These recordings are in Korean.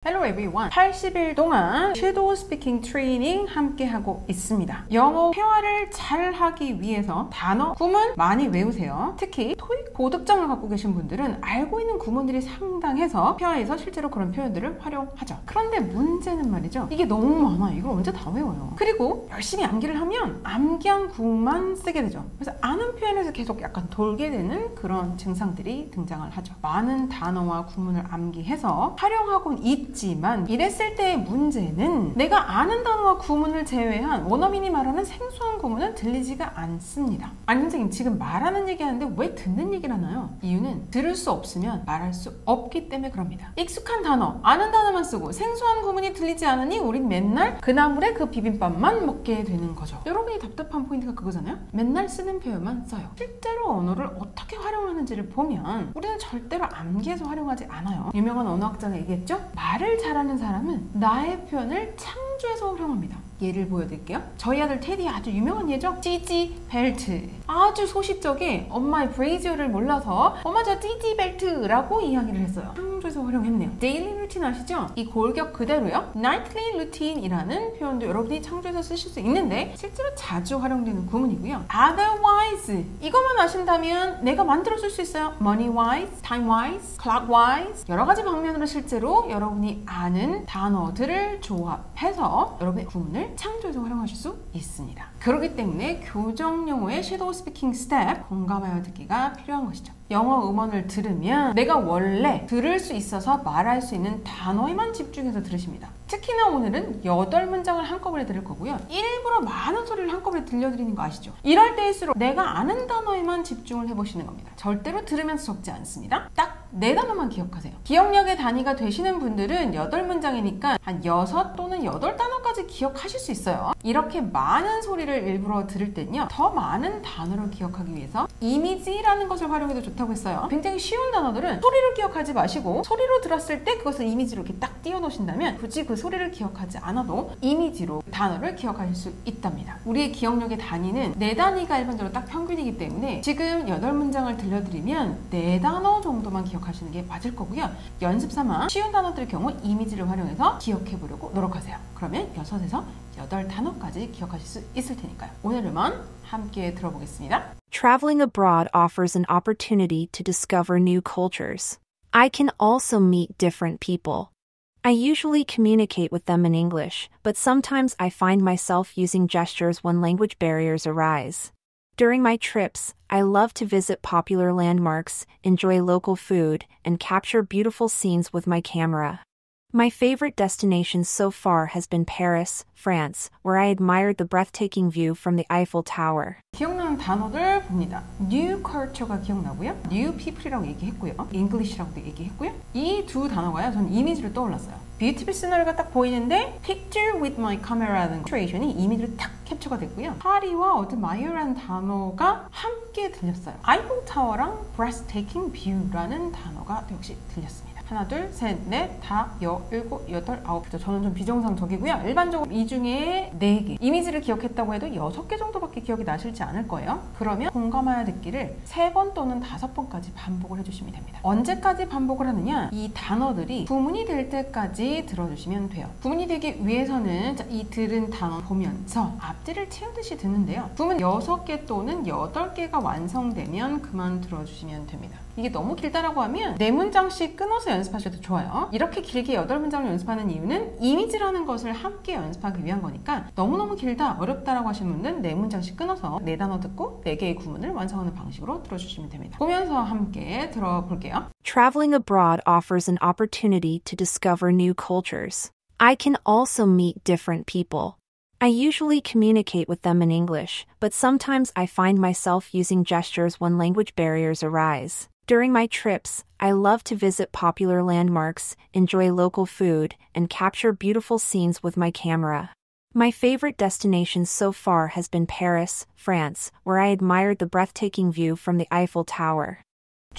Hello everyone. 80일 동안 섀도우 스피킹 트레이닝 함께 하고 있습니다. 영어 회화를 잘 하기 위해서 단어, 구문 많이 외우세요. 특히 토익 고득점을 갖고 계신 분들은 알고 있는 구문들이 상당해서 회화에서 실제로 그런 표현들을 활용하죠. 그런데 문제는 말이죠. 이게 너무 많아. 이걸 언제 다 외워요. 그리고 열심히 암기를 하면 암기한 구문만 쓰게 되죠. 그래서 아는 표현에서 계속 약간 돌게 되는 그런 증상들이 등장을 하죠. 많은 단어와 구문을 암기해서 활용하고는 있지만 이랬을 때의 문제는 내가 아는 단어와 구문을 제외한 원어민이 말하는 생소한 구문은 들리지가 않습니다. 아니 선생님 지금 말하는 얘기하는데 왜 듣는 얘기를 하나요? 이유는 들을 수 없으면 말할 수 없기 때문에 그럽니다. 익숙한 단어, 아는 단어만 쓰고 생소한 구문이 들리지 않으니 우린 맨날 그 나물에 그 비빔밥만 먹게 되는 거죠. 여러분이 답답한 포인트가 그거잖아요. 맨날 쓰는 표현만 써요. 실제로 언어를 어떻게 활용하는지를 보면 우리는 절대로 암기해서 활용하지 않아요. 유명한 언어학자가 얘기했죠? 말을 잘하는 사람은 나의 표현을 창조해서 활용합니다. 예를 보여드릴게요. 저희 아들 테디 아주 유명한 예죠? 찌찌 벨트. 아주 소시적에 엄마의 브레이지어를 몰라서 엄마 저 찌찌 벨트라고 이야기를 했어요. 창조해서 활용했네요. 데일리 루틴 아시죠? 이 골격 그대로요. nightly routine이라는 표현도 여러분이 창조해서 쓰실 수 있는데 실제로 자주 활용되는 구문이고요. otherwise 이것만 아신다면 내가 만들어 쓸 수 있어요. money-wise, time-wise, clock-wise 여러 가지 방면으로 실제로 여러분이 아는 단어들을 조합해서 여러분의 구문을 창조해서 활용하실 수 있습니다. 그렇기 때문에 교정용어의 섀도우 스피킹 스텝 공감하여 듣기가 필요한 것이죠. 영어 음원을 들으면 내가 원래 들을 수 있어서 말할 수 있는 단어에만 집중해서 들으십니다. 특히나 오늘은 8문장을 한꺼번에 들을 거고요. 일부러 많은 소리를 한꺼번에 들려드리는 거 아시죠? 이럴 때일수록 내가 아는 단어에만 집중을 해보시는 겁니다. 절대로 들으면서 적지 않습니다. 딱 4단어만 기억하세요. 기억력의 단위가 되시는 분들은 8문장이니까 한 6 또는 8단어까지 기억하실 수 있어요. 이렇게 많은 소리를 일부러 들을 땐요. 더 많은 단어를 기억하기 위해서 이미지라는 것을 활용해도 좋다고 했어요. 굉장히 쉬운 단어들은 소리를 기억하지 마시고 소리로 들었을 때 그것을 이미지로 이렇게 딱 띄워 놓으신다면 굳이 그 소리를 기억하지 않아도 이미지로 단어를 기억하실 수 있답니다. 우리의 기억력의 단위는 4단위가 일반적으로 딱 평균이기 때문에 지금 8문장을 들려드리면 4단어 정도만 기억하시는 게 맞을 거고요. 연습 삼아 쉬운 단어들의 경우 이미지를 활용해서 기억해 보려고 노력하세요. 그러면 6에서 8단어까지 기억하실 수 있을 테니까요. 오늘은 함께 들어보겠습니다. Traveling abroad offers an opportunity to discover new cultures. I can also meet different people. I usually communicate with them in English, but sometimes I find myself using gestures when language barriers arise. During my trips, I love to visit popular landmarks, enjoy local food, and capture beautiful scenes with my camera. My favorite destination so far has been Paris, France, where I admired the breathtaking view from the Eiffel Tower. 기억나는 단어들 봅니다. New culture가 기억나고요. New people이라고 얘기했고요. English라고도 얘기했고요. 이 두 단어가요. 저는 이미지로 떠올랐어요. 뷰티풀 시너리가 딱 보이는데 Picture with my camera라는 시츄에이션이 이미지로 딱 캡처가 됐고요. 파리와 admire라는 단어가 함께 들렸어요. 아이플 타워랑 breathtaking view라는 단어가 역시 들렸습니다. 하나, 둘, 셋, 넷, 다, 일곱, 여덟, 아홉. 저는 좀 비정상적이고요. 일반적으로 이 중에 4개. 이미지를 기억했다고 해도 6개 정도밖에 기억이 나실지 않을 거예요. 그러면 공감하여 듣기를 3번 또는 5번까지 반복을 해주시면 됩니다. 언제까지 반복을 하느냐? 이 단어들이 구문이 될 때까지 들어주시면 돼요. 구문이 되기 위해서는 이 들은 단어 보면서 앞뒤를 채우듯이 듣는데요. 구문 6개 또는 8개가 완성되면 그만 들어주시면 됩니다. 이게 너무 길다라고 하면 4문장씩 끊어서 연습하셔도 좋아요. 이렇게 길게 8문장을 연습하는 이유는 이미지라는 것을 함께 연습하기 위한 거니까 너무너무 길다, 어렵다라고 하시는 분들은 4문장씩 끊어서 4단어 듣고 4개의 구문을 완성하는 방식으로 들어주시면 됩니다. 보면서 함께 들어볼게요. Traveling abroad offers an opportunity to discover new cultures. I can also meet different people. I usually communicate with them in English, but sometimes I find myself using gestures when language barriers arise. During my trips, I love to visit popular landmarks, enjoy local food, and capture beautiful scenes with my camera. My favorite destination so far has been Paris, France, where I admired the breathtaking view from the Eiffel Tower.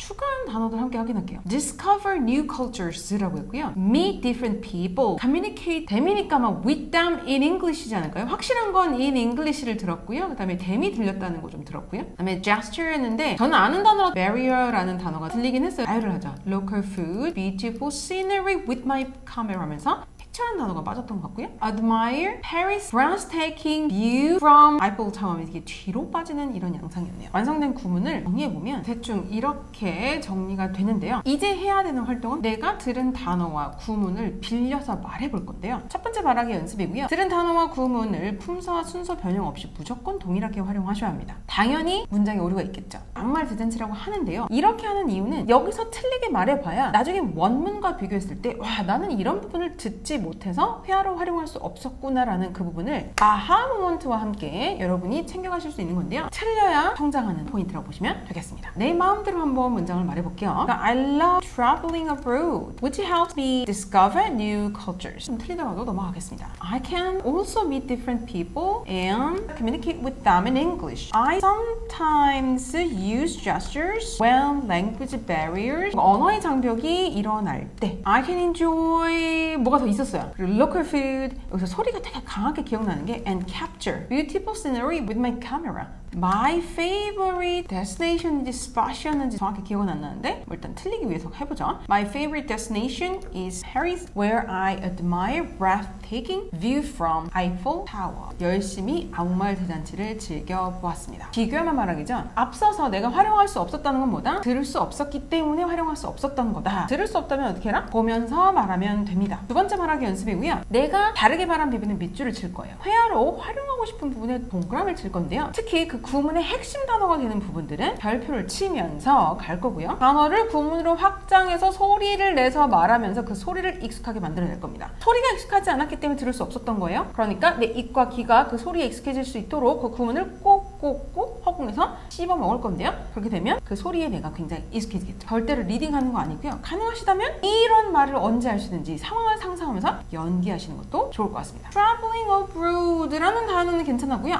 추가한 단어들 함께 확인할게요. Discover new cultures라고 했고요. Meet different people. Communicate 됨이니까 막 with them in English이지 않을까요? 확실한 건 in English를 들었고요. 그 다음에 됨이 들렸다는 거 좀 들었고요. 그 다음에 gesture였는데 저는 아는 단어로 barrier라는 단어가 들리긴 했어요. 아유를 하자. Local food, beautiful scenery with my camera 하면서 픽처라는 단어가 빠졌던 것 같고요. Admire, Paris, breathtaking view from Eiffel Tower. 이게 뒤로 빠지는 이런 양상이었네요. 완성된 구문을 정리해보면 대충 이렇게 정리가 되는데요. 이제 해야 되는 활동은 내가 들은 단어와 구문을 빌려서 말해볼 건데요. 첫 번째 말하기 연습이고요. 들은 단어와 구문을 품사와 순서 변형 없이 무조건 동일하게 활용하셔야 합니다. 당연히 문장에 오류가 있겠죠. 막말 대잔치라고 하는데요. 이렇게 하는 이유는 여기서 틀리게 말해봐야 나중에 원문과 비교했을 때 와, 나는 이런 부분을 듣지 못해서 회화로 활용할 수 없었구나라는 그 부분을 아하 모먼트와 함께 여러분이 챙겨가실 수 있는 건데요. 틀려야 성장하는 포인트라고 보시면 되겠습니다. 내 마음대로 한번 문장을 말해볼게요. I love traveling abroad, which helps me discover new cultures. 좀 틀리더라도 넘어가겠습니다. I can also meet different people and communicate with them in English. I sometimes use gestures when language barriers, 언어의 장벽이 일어날 때. I can enjoy 뭐가 더 있었어요. 그리고 local food, 여기서 소리가 되게 강하게 기억나는 게 and capture beautiful scenery with my camera. My favorite destination spot이었는지 정확히 기억은 안 나는데 일단 틀리기 위해서 해보죠. My favorite destination is Paris, where I admire breathtaking view from Eiffel Tower. 열심히 아무말 대잔치를 즐겨보았습니다. 비교하면 말하기죠. 앞서서 내가 활용할 수 없었다는 건 뭐다? 들을 수 없었기 때문에 활용할 수 없었던 거다. 들을 수 없다면 어떻게 해라? 보면서 말하면 됩니다. 두 번째 말하기 연습이고요. 내가 다르게 말한 부분에 밑줄을 칠 거예요. 회화로 활용하고 싶은 부분에 동그라미를 칠 건데요. 특히 그 구문의 핵심 단어가 되는 부분들은 별표를 치면서 갈 거고요. 단어를 구문으로 확장해서 소리를 내서 말하면서 그 소리를 익숙하게 만들어낼 겁니다. 소리가 익숙하지 않았기 때문에 들을 수 없었던 거예요. 그러니까 내 입과 귀가 그 소리에 익숙해질 수 있도록 그 구문을 꼭꼭꼭 허공에서 씹어 먹을 건데요. 그렇게 되면 그 소리에 내가 굉장히 익숙해지겠죠. 절대로 리딩하는 거 아니고요. 가능하시다면 이런 말을 언제 하시는지 상황을 상상하면서 연기하시는 것도 좋을 것 같습니다. Traveling abroad라는 단어는 괜찮았고요.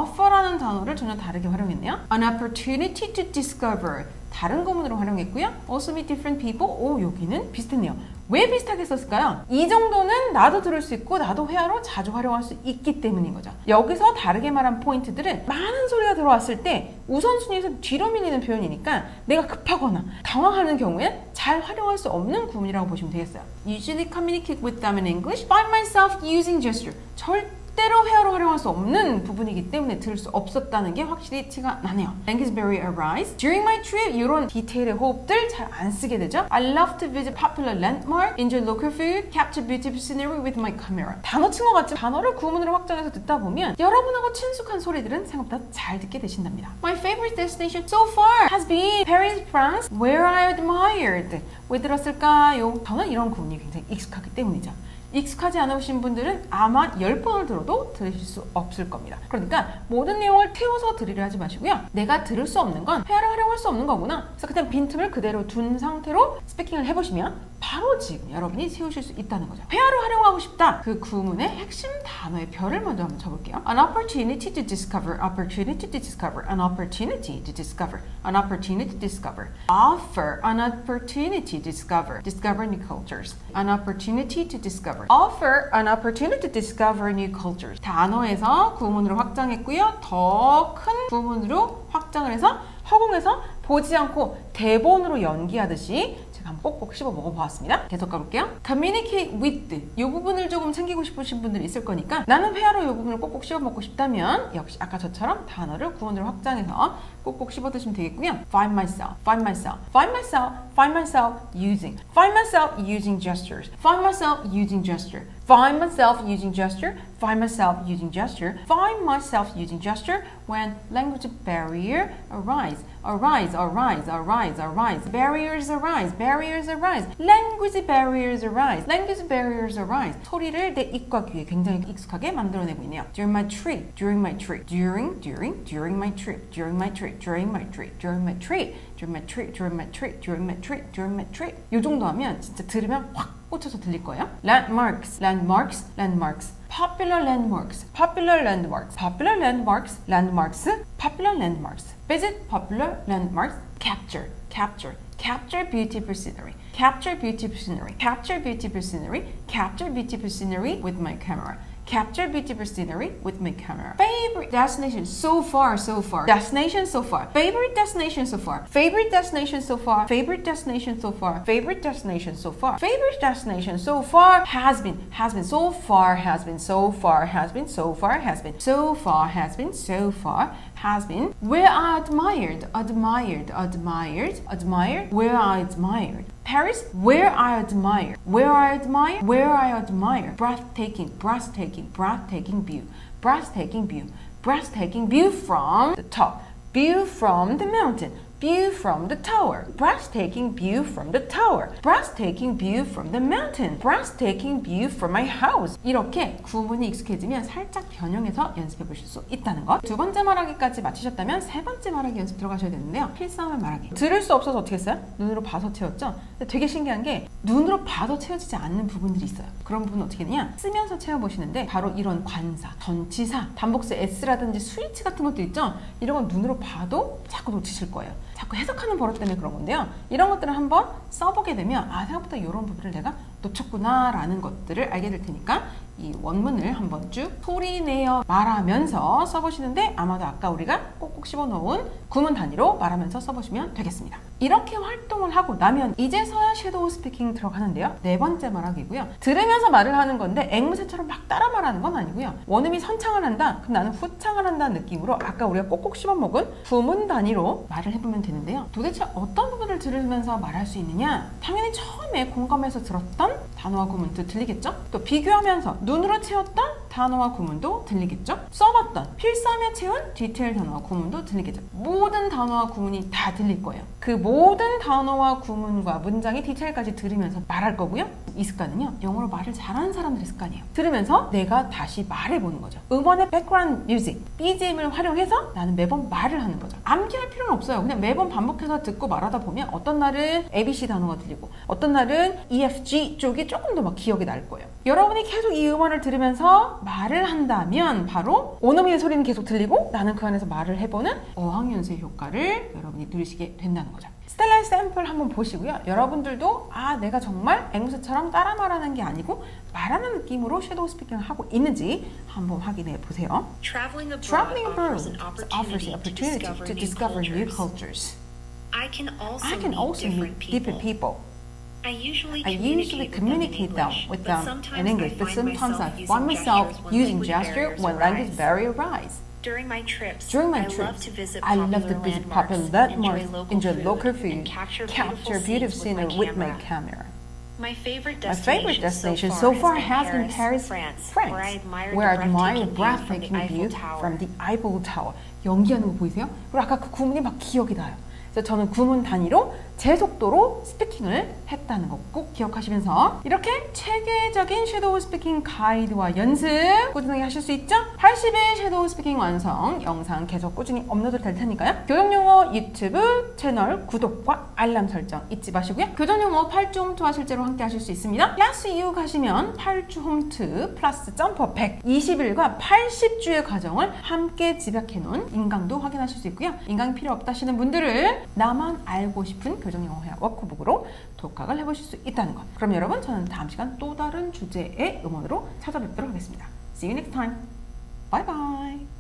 offer라는 단어를 전혀 다르게 활용했네요. An opportunity to discover. 다른 구문으로 활용했고요. Also meet different people. 오, 여기는 비슷했네요. 왜 비슷하게 썼을까요? 이 정도는 나도 들을 수 있고 나도 회화로 자주 활용할 수 있기 때문인 거죠. 여기서 다르게 말한 포인트들은 많은 소리가 들어왔을 때 우선순위에서 뒤로 밀리는 표현이니까 내가 급하거나 당황하는 경우엔 잘 활용할 수 없는 구문이라고 보시면 되겠어요. Usually communicate with them in English by myself using gesture. 절대로 회화로 활용할 수 없는 부분이기 때문에 들을 수 없었다는 게 확실히 티가 나네요. Language barrier arise. During my trip, 이런 디테일의 호흡들 잘 안 쓰게 되죠. I love to visit popular landmark, enjoy local food, capture beautiful scenery with my camera. 단어 친 것 같지만 단어를 구문으로 확장해서 듣다 보면 여러분하고 친숙한 소리들은 생각보다 잘 듣게 되신답니다. My favorite destination so far has been Paris, France, where I admired. 왜 들었을까요? 저는 이런 구문이 굉장히 익숙하기 때문이죠. 익숙하지 않으신 분들은 아마 10번을 들어도 들으실 수 없을 겁니다. 그러니까 모든 내용을 태워서 들으려 하지 마시고요. 내가 들을 수 없는 건 회화를 활용할 수 없는 거구나. 그래서 그냥 빈틈을 그대로 둔 상태로 스피킹을 해보시면 바로 지금 여러분이 세우실 수 있다는 거죠. 회화로 활용하고 싶다. 그 구문의 핵심 단어의 별을 먼저 한번 쳐볼게요. An opportunity to discover, opportunity to discover, an opportunity to discover, an opportunity to discover, offer, an opportunity to discover, discover new cultures, an opportunity to discover, offer, an opportunity to discover new cultures. 단어에서 구문으로 확장했고요. 더 큰 구문으로 확장을 해서 허공에서 보지 않고 대본으로 연기하듯이 한번 꼭꼭 씹어 먹어보았습니다. 계속 가볼게요. Communicate with. 이 부분을 조금 챙기고 싶으신 분들이 있을 거니까 나는 회화로 이 부분을 꼭꼭 씹어 먹고 싶다면 역시 아까 저처럼 단어를 구문으로 확장해서 꼭꼭 씹어 드시면 되겠고요. Find myself, find myself, find myself, find myself using, find myself using gestures, find myself using gesture, find myself using gesture, find myself using gesture, find myself using gesture when language barrier arise. Arise, arise, arise, arise. Barriers arise, barriers arise. Language barriers arise, language barriers arise. 소리를 내 입과 귀에 굉장히 익숙하게 만들어내고 있네요. During my trip, during my trip, during my trip, during my trip, during my trip, during my trip, during my trip, during my trip, during my trip, during my trip. 이 정도 하면 진짜 들으면 확 꽂혀서 들릴 거예요. landmarks, landmarks, landmarks. popular landmarks, popular landmarks, popular landmarks, landmarks, popular landmarks. visit popular landmarks. capture, capture, capture beautiful scenery. capture beautiful scenery. capture beautiful scenery. capture beautiful scenery with my camera. capture beautiful scenery with my camera. Favorite destination so far, so far. Destination so far. Favorite destination so far. Favorite destination so far. Favorite destination so far. Favorite destination so far. Favorite destination so far has been so far has been so far has been so far has been so far has been so far has been where I admired admired admired admired where I admired. Paris, where I admire, where I admire, where I admire. Breathtaking, breathtaking, breathtaking view, breathtaking view, breathtaking view from the top, view from the mountain, view from the tower, breathtaking view from the tower, breathtaking view from the mountain, breathtaking view from my house. 이렇게 구문이 익숙해지면 살짝 변형해서 연습해 보실 수 있다는 것. 두 번째 말하기까지 마치셨다면 세 번째 말하기 연습 들어가셔야 되는데요. 필사하면 말하기. 들을 수 없어서 어떻게 했어요? 눈으로 봐서 채웠죠? 근데 되게 신기한 게 눈으로 봐도 채워지지 않는 부분들이 있어요. 그런 부분은 어떻게 되냐? 쓰면서 채워보시는데 바로 이런 관사, 전치사, 단복수 S라든지 스위치 같은 것도 있죠? 이런 건 눈으로 봐도 자꾸 놓치실 거예요. 자꾸 해석하는 버릇 때문에 그런 건데요. 이런 것들을 한번 써보게 되면 아, 생각보다 이런 부분을 내가 놓쳤구나 라는 것들을 알게 될 테니까 이 원문을 한번 쭉 소리내어 말하면서 써보시는데 아마도 아까 우리가 꼭꼭 씹어놓은 구문 단위로 말하면서 써보시면 되겠습니다. 이렇게 활동을 하고 나면 이제서야 섀도우 스피킹 들어가는데요. 네 번째 말하기고요. 들으면서 말을 하는 건데 앵무새처럼 막 따라 말하는 건 아니고요. 원음이 선창을 한다. 그럼 나는 후창을 한다는 느낌으로 아까 우리가 꼭꼭 씹어먹은 구문 단위로 말을 해보면 되는데요. 도대체 어떤 부분을 들으면서 말할 수 있느냐? 당연히 처음에 공감해서 들었던 단어와 구문도 들리겠죠? 또 비교하면서 눈으로 채웠던 단어와 구문도 들리겠죠? 써봤던, 필사하며 채운 디테일 단어와 구문도 들리겠죠? 모든 단어와 구문이 다 들릴 거예요. 그 모든 단어와 구문과 문장의 디테일까지 들으면서 말할 거고요. 이 습관은요, 영어로 말을 잘하는 사람들의 습관이에요. 들으면서 내가 다시 말해보는 거죠. 음원의 백그라운드 뮤직, BGM을 활용해서 나는 매번 말을 하는 거죠. 암기할 필요는 없어요. 그냥 매번 반복해서 듣고 말하다 보면 어떤 날은 ABC 단어가 들리고 어떤 날은 EFG 쪽이 조금 더 막 기억이 날 거예요. 여러분이 계속 이 음원을 들으면서 말을 한다면 바로 원어민의 소리는 계속 들리고 나는 그 안에서 말을 해보는 어학연수의 효과를 여러분이 누리시게 된다는 거죠. 스텔라의 샘플 한번 보시고요. 여러분들도 아, 내가 정말 앵무새처럼 따라 말하는 게 아니고 말하는 느낌으로 섀도우 스피킹을 하고 있는지 한번 확인해 보세요. Traveling abroad offers an opportunity to discover new cultures. I can also meet different people. I usually communicate with them in English, but sometimes I find myself using gesture when language barrier arises. During my trips, I love to visit popular landmarks, enjoy local food, capture beautiful scenery with my camera. My favorite destination so far has been Paris, France, where I admire the breathtaking view from the Eiffel Tower. 연기하는 거 보이세요? 그리고 아까 그 구문이 막 기억이 나요. 그래서 저는 구문 단위로 제 속도로 스피킹을 했다는 거 꼭 기억하시면서 이렇게 체계적인 섀도우 스피킹 가이드와 연습 꾸준하게 하실 수 있죠? 80일 섀도우 스피킹 완성 영상 계속 꾸준히 업로드 될 테니까요. 교정용어 유튜브 채널 구독과 알람 설정 잊지 마시고요. 교정용어 8주 홈트와 실제로 함께 하실 수 있습니다. 클래스 이후 가시면 8주 홈트 플러스 점퍼 120일과 80주의 과정을 함께 집약해 놓은 인강도 확인하실 수 있고요. 인강이 필요 없다 하시는 분들은 나만 알고 싶은 교정영어 회화 워크북으로 독학을 해보실 수 있다는 것. 그럼 여러분, 저는 다음 시간 또 다른 주제의 음원으로 찾아뵙도록 하겠습니다. See you next time. Bye bye.